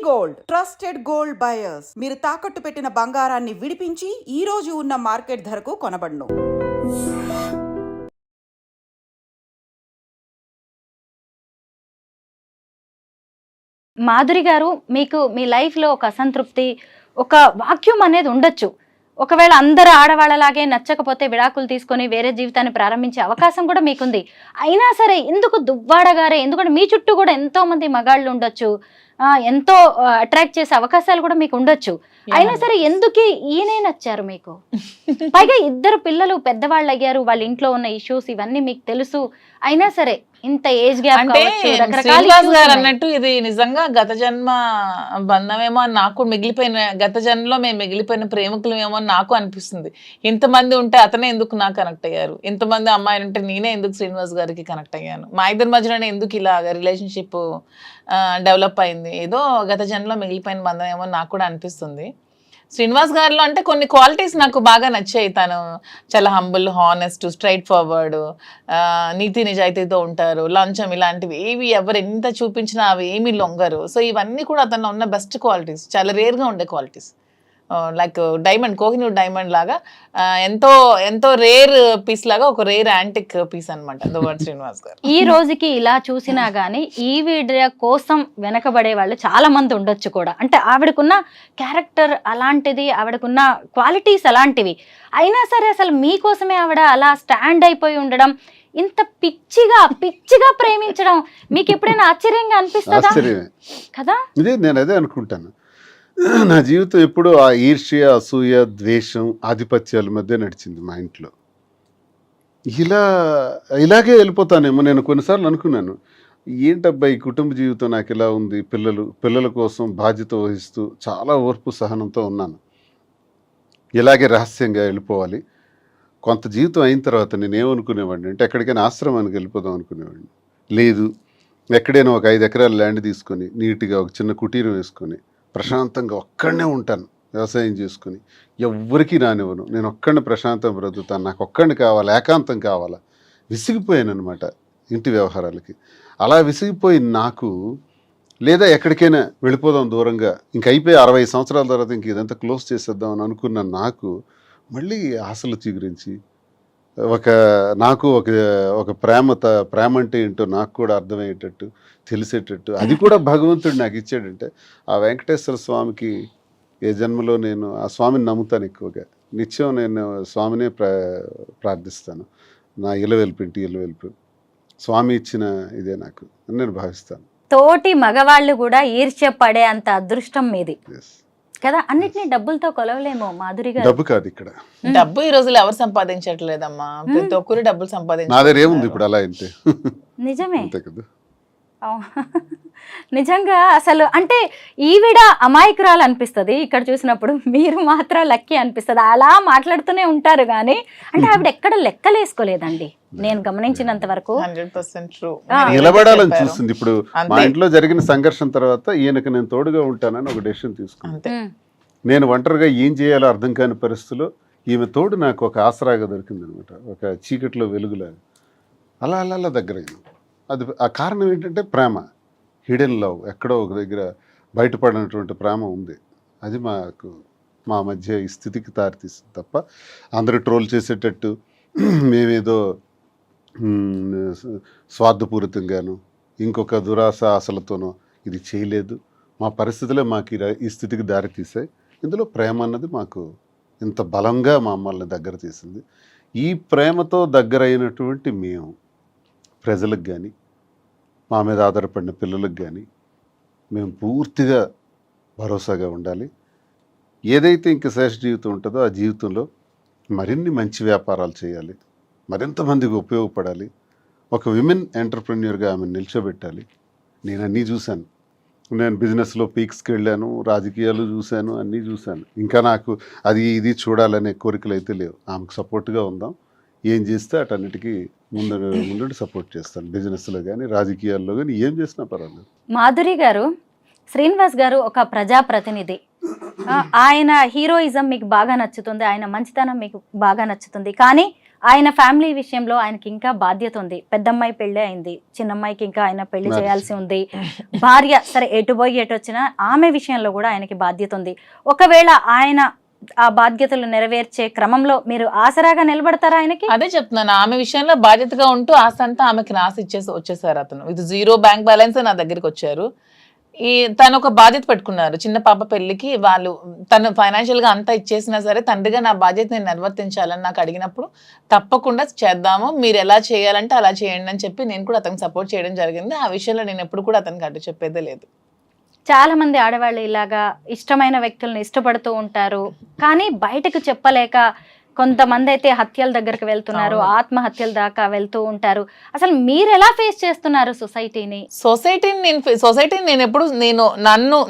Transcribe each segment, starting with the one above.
Gold trusted gold buyers మీరు తాకట్టు పెట్టిన బంగారాన్ని విడిపించి ఈ రోజు ఉన్న మార్కెట్ ధరకు కొనబడును. మాధురి గారు, మీకు మీ లైఫ్లో ఒక అసంతృప్తి, ఒక వాక్యూమ్ అనేది ఉండొచ్చు. ఒకవేళ అందరు ఆడవాళ్ళలాగే నచ్చకపోతే విడాకులు తీసుకొని వేరే జీవితాన్ని ప్రారంభించే అవకాశం కూడా మీకుంది. అయినా సరే ఎందుకు దువ్వాడగారే? ఎందుకంటే మీ చుట్టూ కూడా ఎంతో మంది మగాళ్ళు ఉండొచ్చు, ఎంతో అట్రాక్ట్ చేసే అవకాశాలు కూడా మీకు ఉండొచ్చు. అయినా సరే ఎందుకు ఈయనే నచ్చారు మీకు? పైగా ఇద్దరు పిల్లలు పెద్దవాళ్ళు అయ్యారు, వాళ్ళ ఇంట్లో ఉన్న ఇష్యూస్ ఇవన్నీ మీకు తెలుసు. అయినా సరే ఇంత ఏజ్ గ్యాప్ అంటే శ్రీనివాస్ గారు అన్నట్టు ఇది నిజంగా గత జన్మ బంధమేమో అని నాకు మిగిలిపోయిన, గత జన్మలో మేము మిగిలిపోయిన ప్రేమికులమేమో అని నాకు అనిపిస్తుంది. ఇంతమంది ఉంటే అతనే ఎందుకు నాకు కనెక్ట్ అయ్యారు, ఇంతమంది అమ్మాయిలు ఉంటే నేనే ఎందుకు శ్రీనివాస్ గారికి కనెక్ట్ అయ్యాను, మా ఇద్దరి మధ్యలోనే ఎందుకు ఇలాగ రిలేషన్షిప్ డెవలప్ అయింది, ఏదో గత జన్మలో మిగిలిపోయిన బంధం ఏమో నాకు కూడా అనిపిస్తుంది. శ్రీనివాస్ గారిలో అంటే కొన్ని క్వాలిటీస్ నాకు బాగా నచ్చాయి. తను చాలా హంబుల్, హానెస్ట్, స్ట్రైట్ ఫార్వర్డ్, నీతి నిజాయితీతో ఉంటారు. లంచం ఇలాంటివి ఏవి ఎవరు ఎంత చూపించినా అవి ఏమీ లొంగరు. సో ఇవన్నీ కూడా అతనిలో ఉన్న బెస్ట్ క్వాలిటీస్, చాలా రేర్గా ఉండే qualities. Like diamond, Kohinoor diamond లాగా ఎంతో ఎంతో రేర్ పీస్ లాగా ఒక రేర్ యాంటిక్ పీస్ అనమాట శ్రీనివాస్ గారు. ఈ రోజుకి ఇలా చూసినా గానీ ఈ వీడియో కోసం వెనకబడే వాళ్ళు చాలా మంది ఉండొచ్చు కూడా. అంటే ఆవిడకున్న క్యారెక్టర్ అలాంటిది, ఆవిడకున్న క్వాలిటీస్ అలాంటివి. అయినా సరే అసలు మీకోసమే ఆవిడ అలా స్టాండ్ అయిపోయి ఉండడం, ఇంత పిచ్చిగా ప్రేమించడం మీకు ఎప్పుడైనా ఆశ్చర్యంగా అనిపిస్తుందా కదా? నేను అదే అనుకుంటాను. నా జీవితం ఎప్పుడూ ఆ ఈర్ష్య, అసూయ, ద్వేషం, ఆధిపత్యాల మధ్య నడిచింది మా ఇంట్లో. ఇలాగే వెళ్ళిపోతానేమో. నేను కొన్నిసార్లు అనుకున్నాను, ఏంటబ్బా ఈ కుటుంబ జీవితం నాకు ఇలా ఉంది, పిల్లల కోసం బాధ్యత వహిస్తూ చాలా ఓర్పు సహనంతో ఉన్నాను. ఇలాగే రహస్యంగా వెళ్ళిపోవాలి. కొంత జీవితం అయిన తర్వాత నేను ఏమనుకునేవాడిని అంటే ఎక్కడికైనా ఆశ్రమానికి వెళ్ళిపోదాం అనుకునేవాడిని. లేదు, ఎక్కడైనా ఒక 5 ఎకరాల ల్యాండ్ తీసుకొని నీట్గా ఒక చిన్న కుటీరం వేసుకొని ప్రశాంతంగా ఒక్కడనే ఉంటాను, వ్యవసాయం చేసుకుని ఎవ్వరికీ రానివ్వను, నేను ఒక్కడిని ప్రశాంతం బ్రతుకుతాను, నాకు ఒక్కడిని కావాలి, ఏకాంతం కావాలా. విసిగిపోయాను అనమాట ఇంటి వ్యవహారాలకి. అలా విసిగిపోయి నాకు, లేదా ఎక్కడికైనా వెళ్ళిపోదాం దూరంగా, ఇంక అయిపోయి 60 సంవత్సరాల తర్వాత ఇంక ఇదంతా క్లోజ్ చేసేద్దాం అని అనుకున్న నాకు మళ్ళీ ఆశలు చిగురించి నాకు ఒక ప్రేమ అంటే ఏంటో నాకు కూడా అర్థమయ్యేటట్టు, తెలిసేటట్టు, అది కూడా భగవంతుడు నాకు ఇచ్చాడంటే ఆ వెంకటేశ్వర స్వామికి ఏ జన్మలో నేను ఆ స్వామిని నమ్ముతాను ఎక్కువగా. నిత్యం నేను స్వామినే ప్రార్థిస్తాను. నా ఇంటి ఇలవెల్పు స్వామి ఇచ్చిన ఇదే నాకు అని నేను భావిస్తాను. తోటి మగవాళ్ళు కూడా ఈర్ష్య పడే అంత అదృష్టం మీది కదా. అన్నిటినీ డబ్బులతో కొలవలేమో మాధురి గారు. డబ్బు కాదు ఇక్కడ, డబ్బు ఈ రోజుల్లో ఎవరు సంపాదించట్లేదమ్మా, ప్రతి ఒక్కరు డబ్బులు నాదే ఏముంది ఇప్పుడు అలా అయితే. నిజమే కదా. నిజంగా అసలు అంటే ఈవిడ అమాయకురాలు అనిపిస్తుంది ఇక్కడ చూసినప్పుడు, మీరు మాత్రం లక్కీ అనిపిస్తుంది. అలా మాట్లాడుతూనే ఉంటారు కానీ అంటే ఆవిడ ఎక్కడ లెక్కలేసుకోలేదండి నేను గమనించినంత వరకు. 100% నిలబడాలని చూస్తుంది. ఇప్పుడు మా ఇంట్లో జరిగిన సంఘర్షణ తర్వాత ఈయనకు నేను తోడుగా ఉంటానని ఒక డెసిషన్ తీసుకున్నాను. నేను ఒంటరిగా ఏం చేయాలో అర్థం కాని పరిస్థితిలో ఈమె తోడు నాకు ఒక ఆసరాగా దొరికింది అనమాట, ఒక చీకట్లో వెలుగులాగా. అలా దగ్గరైంది. అది ఆ కారణం ఏంటంటే ప్రేమ, హిడెన్ లవ్, ఎక్కడో ఒక దగ్గర బయటపడినటువంటి ప్రేమ ఉంది. అది మా మధ్య ఈ స్థితికి దారితీస్తుంది తప్ప అందరూ ట్రోల్ చేసేటట్టు మేమేదో స్వార్థపూరితంగాను ఇంకొక దురాశ ఆశలతోనో ఇది చేయలేదు. మా పరిస్థితులే మాకు ఈ స్థితికి దారితీసాయి. ఇందులో ప్రేమ అన్నది మాకు ఇంత బలంగా మమ్మల్ని దగ్గర తీసింది. ఈ ప్రేమతో దగ్గరైనటువంటి మేము ప్రజలకు కానీ, మా మీద ఆధారపడిన పిల్లలకు కానీ మేము పూర్తిగా భరోసాగా ఉండాలి. ఏదైతే ఇంక శేష జీవితం ఉంటుందో ఆ జీవితంలో మరిన్ని మంచి వ్యాపారాలు చేయాలి, మరింత మందికి ఉపయోగపడాలి, ఒక విమెన్ ఎంటర్ప్రెన్యూర్గా ఆమెను నిల్చోబెట్టాలి. నేను అన్నీ చూశాను. నేను బిజినెస్లో పీక్స్కి వెళ్ళాను, రాజకీయాలు చూశాను, అన్నీ చూశాను. ఇంకా నాకు అది ఇది చూడాలనే కోరికలు అయితే లేవు. ఆమెకు సపోర్ట్గా ఉందాం, ఏం చేస్తే అటన్నిటికీ ముందు సపోర్ట్ చేస్తాను. బిజినెస్లో కానీ రాజకీయాల్లో కానీ ఏం చేసినా పర్వాలేదు. మాధురి గారు, శ్రీనివాస్ గారు ఒక ప్రజాప్రతినిధి. ఆయన హీరోయిజం మీకు బాగా నచ్చుతుంది, ఆయన మంచితనం మీకు బాగా నచ్చుతుంది. కానీ ఆయన ఫ్యామిలీ విషయంలో ఆయనకి ఇంకా బాధ్యత ఉంది. పెద్దమ్మాయి పెళ్ళి అయింది, చిన్నమ్మాయికి ఇంకా ఆయన పెళ్లి చేయాల్సి ఉంది. భార్య సరే ఎటు పోయి ఎటు వచ్చినా ఆమె విషయంలో కూడా ఆయనకి బాధ్యత ఉంది. ఒకవేళ ఆయన ఆ బాధ్యతలు నెరవేర్చే క్రమంలో మీరు ఆసరాగా నిలబడతారా ఆయనకి? అదే చెప్తున్నాను, ఆమె విషయంలో బాధ్యతగా ఉంటూ ఆస్తంతా ఆమెకి రాసి వచ్చేసారు అతను. ఇది 0 బ్యాంక్ బ్యాలెన్స్ నా దగ్గరికి వచ్చారు. తను ఒక బాధ్యత పెట్టుకున్నారు, చిన్న పాప పెళ్లికి వాళ్ళు తను ఫైనాన్షియల్ గా అంతా ఇచ్చేసినా సరే తండ్రిగా నా బాధ్యత నేను నిర్వర్తించాలని నాకు అడిగినప్పుడు తప్పకుండా చేద్దాము, మీరు ఎలా చేయాలంటే అలా చేయండి అని చెప్పి నేను కూడా అతనికి సపోర్ట్ చేయడం జరిగింది. ఆ విషయంలో నేను ఎప్పుడు కూడా అతనికి అడ్డు చెప్పేదే లేదు. చాలా మంది ఆడవాళ్ళు ఇలాగా ఇష్టమైన వ్యక్తులను ఇష్టపడుతూ ఉంటారు, కానీ బయటకు చెప్పలేక కొంతమంది అయితే హత్యల దగ్గరకు వెళ్తున్నారు, ఆత్మహత్యల దాకా వెళ్తూ ఉంటారు. అసలు మీరు ఎలా ఫేస్ చేస్తున్నారు సొసైటీని? సొసైటీని నేను ఎప్పుడు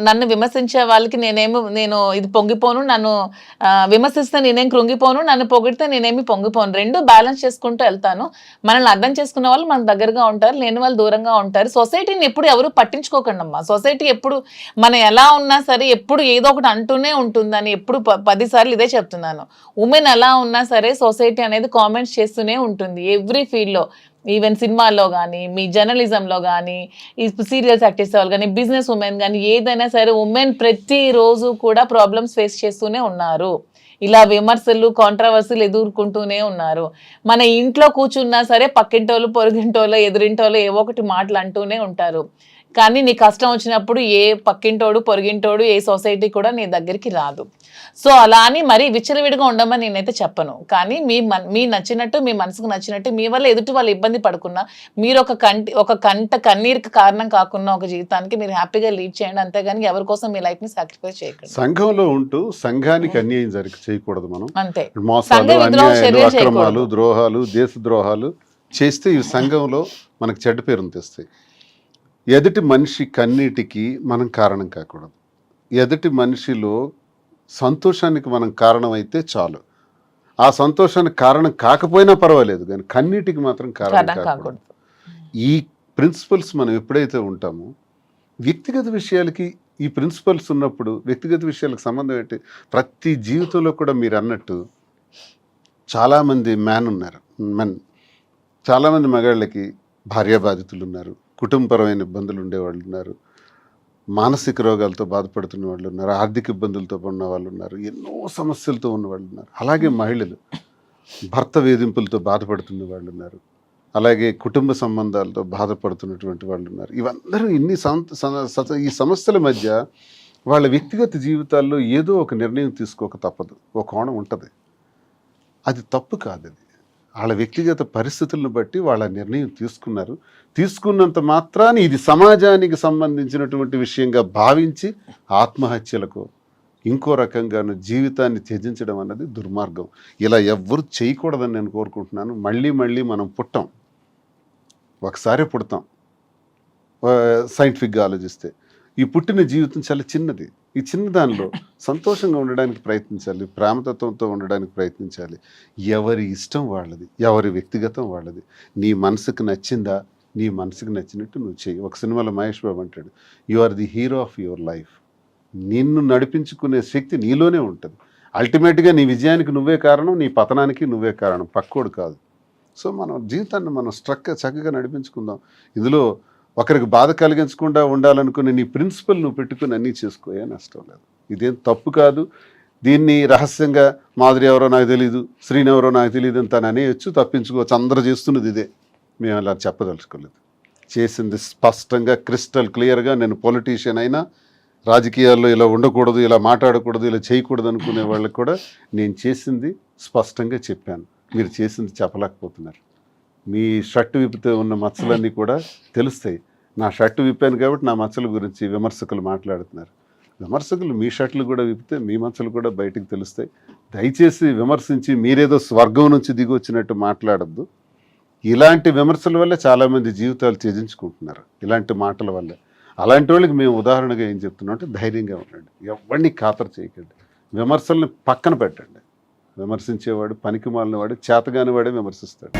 నన్ను విమర్శించే వాళ్ళకి నేను ఇది పొంగిపోను, నన్ను విమర్శిస్తే నేనేం కృంగిపోను, నన్ను పొగిడితే నేనేమి పొంగిపోను. రెండు బ్యాలెన్స్ చేసుకుంటూ వెళ్తాను. మనల్ని అర్థం చేసుకున్న వాళ్ళు మన దగ్గరగా ఉంటారు, లేని వాళ్ళు దూరంగా ఉంటారు. సొసైటీని ఎప్పుడు ఎవరు పట్టించుకోకండి అమ్మా. సొసైటీ ఎప్పుడు మనం ఎలా ఉన్నా సరే ఎప్పుడు ఏదో ఒకటి అంటూనే ఉంటుందని ఎప్పుడు 10 సార్లు ఇదే చెప్తున్నాను. ఉమెన్ ఎలా ఉన్నా సరే సొసైటీ అనేది కామెంట్స్ చేస్తూనే ఉంటుంది ఎవ్రీ ఫీల్డ్లో. ఈవెన్ సినిమాల్లో కానీ, మీ జర్నలిజంలో కానీ, ఈ సీరియల్స్ యాక్ట్ చేసే వాళ్ళు కానీ, బిజినెస్ ఉమెన్ కానీ, ఏదైనా సరే ఉమెన్ ప్రతిరోజు కూడా ప్రాబ్లమ్స్ ఫేస్ చేస్తూనే ఉన్నారు. ఇలా విమర్శలు, కాంట్రవర్సీలు ఎదుర్కొంటూనే ఉన్నారు. మన ఇంట్లో కూర్చున్నా సరే పక్కింటోళ్ళు, పొరుగింటోళ్ళు, ఎదురింటోళ్ళు ఏవో ఒకటి మాటలు అంటూనే ఉంటారు. కానీ నీ కష్టం వచ్చినప్పుడు ఏ పక్కింటోడు, పొరుగింటోడు, ఏ సొసైటీ కూడా నీ దగ్గరికి రాదు. సో అలా అని మరీ విచ్చలవిడిగా ఉండమని నేనైతే చెప్పను. కానీ మీ నచ్చినట్టు, మీ మనసుకు నచ్చినట్టు, మీ వల్ల ఎదుటి వాళ్ళు ఇబ్బంది పడకున్నా, మీరు ఒక కంట కన్నీరుకి కారణం కాకుండా ఒక జీవితానికి మీరు హ్యాపీగా లీడ్ చేయండి. అంతేగాని ఎవరి కోసం మీ లైఫ్ ని సాక్రిఫైస్ చేయకండి. సంఘంలో ఉంటూ సంఘానికి అన్యాయం చేయకూడదు. మనం అంతే, మోసాలు, అన్యాయాలు, అక్రమాలు, ద్రోహాలు, దేశ ద్రోహాలు చేస్తే ఈ సంఘంలో మనకు చెడ్డ పేరును తెస్తాయి. ఎదుటి మనిషి కన్నీటికి మనం కారణం కాకూడదు. ఎదుటి మనిషిలో సంతోషానికి మనం కారణం అయితే చాలు. ఆ సంతోషానికి కారణం కాకపోయినా పర్వాలేదు, కానీ కన్నీటికి మాత్రం కారణం కాకూడదు. ఈ ప్రిన్సిపల్స్ మనం ఎప్పుడైతే ఉంటామో, వ్యక్తిగత విషయాలకి ఈ ప్రిన్సిపల్స్ ఉన్నప్పుడు వ్యక్తిగత విషయాలకు సంబంధం ఏంటి? ప్రతి జీవితంలో కూడా మీరు అన్నట్టు చాలామంది మెన్, చాలామంది మగాళ్ళకి భార్యాబాధితులు ఉన్నారు, కుటుంబపరమైన ఇబ్బందులు ఉండేవాళ్ళు ఉన్నారు, మానసిక రోగాలతో బాధపడుతున్న వాళ్ళు ఉన్నారు, ఆర్థిక ఇబ్బందులతో ఉన్న వాళ్ళు ఉన్నారు, ఎన్నో సమస్యలతో ఉన్న వాళ్ళు ఉన్నారు. అలాగే మహిళలు భర్త వేధింపులతో బాధపడుతున్న వాళ్ళు ఉన్నారు, అలాగే కుటుంబ సంబంధాలతో బాధపడుతున్నటువంటి వాళ్ళు ఉన్నారు. ఇవందరూ ఈ సమస్యల మధ్య వాళ్ళ వ్యక్తిగత జీవితాల్లో ఏదో ఒక నిర్ణయం తీసుకోక తప్పదు. ఒక కోణం ఉంటుంది, అది తప్పు కాదు. అది వాళ్ళ వ్యక్తిగత పరిస్థితులను బట్టి వాళ్ళ నిర్ణయం తీసుకున్నారు. తీసుకున్నంత మాత్రాన్ని ఇది సమాజానికి సంబంధించినటువంటి విషయంగా భావించి ఆత్మహత్యలకు ఇంకో రకంగాను జీవితాన్ని త్యజించడం అన్నది దుర్మార్గం. ఇలా ఎవ్వరు చేయకూడదని నేను కోరుకుంటున్నాను. మళ్ళీ మళ్ళీ మనం పుట్టాం, ఒకసారి పుడతాం. సైంటిఫిక్గా ఆలోచిస్తే ఈ పుట్టిన జీవితం చాలా చిన్నది. ఈ చిన్న దానిలో సంతోషంగా ఉండడానికి ప్రయత్నించాలి, ప్రేమతత్వంతో ఉండడానికి ప్రయత్నించాలి. ఎవరి ఇష్టం వాళ్ళది, ఎవరి వ్యక్తిగతం వాళ్ళది. నీ మనసుకు నచ్చిందా, నీ మనసుకు నచ్చినట్టు నువ్వు చెయ్యి. ఒక సినిమాలో మహేష్ బాబు అంటాడు, you are the hero of your life. నిన్ను నడిపించుకునే శక్తి నీలోనే ఉంటుంది. అల్టిమేట్గా నీ విజయానికి నువ్వే కారణం, నీ పతనానికి నువ్వే కారణం, పక్కోడు కాదు. సో మనం జీవితాన్ని మనం చక్కగా నడిపించుకుందాం. ఇందులో ఒకరికి బాధ కలిగించకుండా ఉండాలనుకునే నీ ప్రిన్సిపల్ నువ్వు పెట్టుకుని అన్నీ చేసుకోయా, నష్టం లేదు. ఇదేం తప్పు కాదు. దీన్ని రహస్యంగా మాధురి ఎవరో నాకు తెలియదు, శ్రీని ఎవరో నాకు తెలియదు అని తను అనేయచ్చు, తప్పించుకోవచ్చు. అందరూ చేస్తున్నది ఇదే. మేము అలా చెప్పదలుచుకోలేదు. చేసింది స్పష్టంగా క్రిస్టల్ క్లియర్గా. నేను పొలిటీషియన్ అయినా, రాజకీయాల్లో ఇలా ఉండకూడదు, ఇలా మాట్లాడకూడదు, ఇలా చేయకూడదు అనుకునే వాళ్ళకి కూడా నేను చేసింది స్పష్టంగా చెప్పాను. మీరు చేసింది చెప్పలేకపోతున్నారు. మీ షర్టు విప్పితే ఉన్న మచ్చలన్నీ కూడా తెలుస్తాయి. నా షర్టు విప్పాను కాబట్టి నా మచ్చల గురించి విమర్శకులు మాట్లాడుతున్నారు. విమర్శకులు మీ షర్ట్లు కూడా విప్పితే మీ మచ్చలు కూడా బయటకు తెలుస్తాయి. దయచేసి విమర్శించి మీరేదో స్వర్గం నుంచి దిగి వచ్చినట్టు మాట్లాడద్దు. ఇలాంటి విమర్శల వల్ల చాలామంది జీవితాలు త్యజించుకుంటున్నారు, ఇలాంటి మాటల వల్ల. అలాంటి వాళ్ళకి మేము ఉదాహరణగా ఏం చెప్తున్నాం అంటే ధైర్యంగా ఉండండి, ఎవరిని ఖాతరు చేయకండి, విమర్శల్ని పక్కన పెట్టండి. విమర్శించేవాడు పనికి మాలిన వాడు, చేతగాని వాడే విమర్శిస్తాడు.